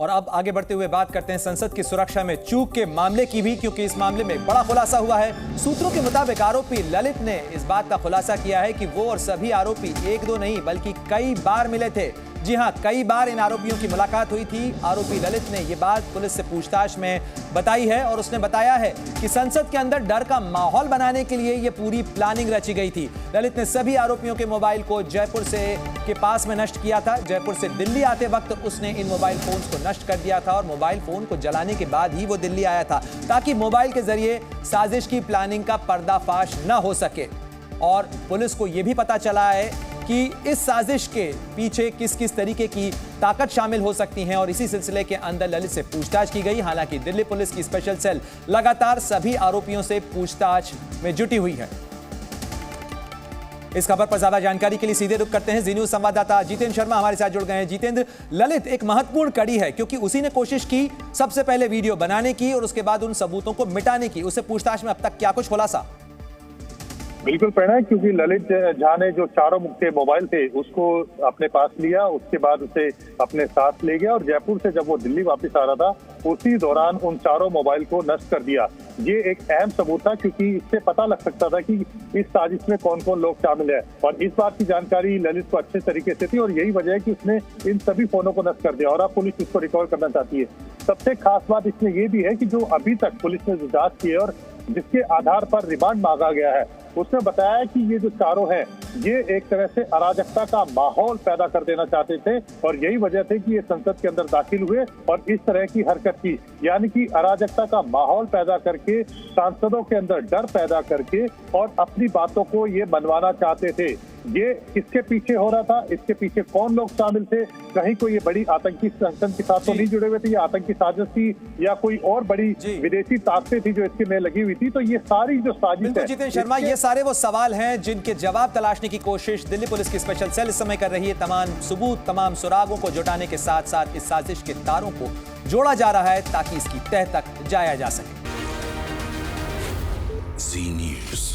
और अब आगे बढ़ते हुए बात करते हैं संसद की सुरक्षा में चूक के मामले की भी, क्योंकि इस मामले में बड़ा खुलासा हुआ है। सूत्रों के मुताबिक आरोपी ललित ने इस बात का खुलासा किया है कि वो और सभी आरोपी एक दो नहीं बल्कि कई बार मिले थे। जी हां, कई बार इन आरोपियों की मुलाकात हुई थी। आरोपी ललित ने यह बात पुलिस से पूछताछ में बताई है और उसने बताया है कि संसद के अंदर डर का माहौल बनाने के लिए यह पूरी प्लानिंग रची गई थी। ललित ने सभी आरोपियों के मोबाइल को जयपुर से के पास में नष्ट किया था। जयपुर से दिल्ली आते वक्त उसने इन मोबाइल फोन्स को नष्ट कर दिया था और मोबाइल फोन को जलाने के बाद ही वो दिल्ली आया था, ताकि मोबाइल के जरिए साजिश की प्लानिंग का पर्दाफाश न हो सके। और पुलिस को यह भी पता चला है कि इस साजिश के पीछे किस किस तरीके की ताकत शामिल हो सकती हैं, और इसी सिलसिले के अंदर ललित से पूछताछ की गई। हालांकि दिल्ली पुलिस की स्पेशल सेल लगातार सभी आरोपियों से पूछताछ में जुटी हुई है। इस खबर पर ज्यादा जानकारी के लिए सीधे रुख करते हैं जी न्यूज संवाददाता जितेंद्र शर्मा हमारे साथ जुड़ गए हैं। जितेंद्र, ललित एक महत्वपूर्ण कड़ी है क्योंकि उसी ने कोशिश की सबसे पहले वीडियो बनाने की और उसके बाद उन सबूतों को मिटाने की। उससे पूछताछ में अब तक क्या कुछ खुलासा? बिल्कुल प्रेरणा, क्योंकि ललित झा ने जो चारों मुख्य मोबाइल थे उसको अपने पास लिया, उसके बाद उसे अपने साथ ले गया और जयपुर से जब वो दिल्ली वापस आ रहा था उसी दौरान उन चारों मोबाइल को नष्ट कर दिया। ये एक अहम सबूत था क्योंकि इससे पता लग सकता था कि इस साजिश में कौन कौन लोग शामिल है, और इस बात की जानकारी ललित को अच्छे तरीके से थी और यही वजह है कि उसने इन सभी फोनों को नष्ट कर दिया और अब पुलिस इसको रिकवर करना चाहती है। सबसे खास बात इसमें यह भी है कि जो अभी तक पुलिस ने जांच की है और जिसके आधार पर रिमांड मांगा गया है, उसने बताया कि ये जो चारों हैं ये एक तरह से अराजकता का माहौल पैदा कर देना चाहते थे और यही वजह थी कि ये संसद के अंदर दाखिल हुए और इस तरह की हरकत की, यानी कि अराजकता का माहौल पैदा करके सांसदों के अंदर डर पैदा करके और अपनी बातों को ये मनवाना चाहते थे। ये किसके पीछे हो रहा था, इसके पीछे कौन लोग शामिल थे, कहीं कोई ये बड़ी आतंकी संगठन के साथ तो नहीं जुड़े हुए थे, ये आतंकी साजिश थी या कोई और बड़ी विदेशी ताकतें थी जो इसके में लगी हुई थी, तो ये सारी जो साजिश है। जितेंद्र शर्मा, ये सारे वो सवाल हैं जिनके जवाब तलाशने की कोशिश दिल्ली पुलिस की स्पेशल सेल इस समय कर रही है। तमाम सबूत, तमाम सुरागों को जुटाने के साथ साथ इस साजिश के तारों को जोड़ा जा रहा है ताकि इसकी तह तक जाया जा सके। जी न्यूज।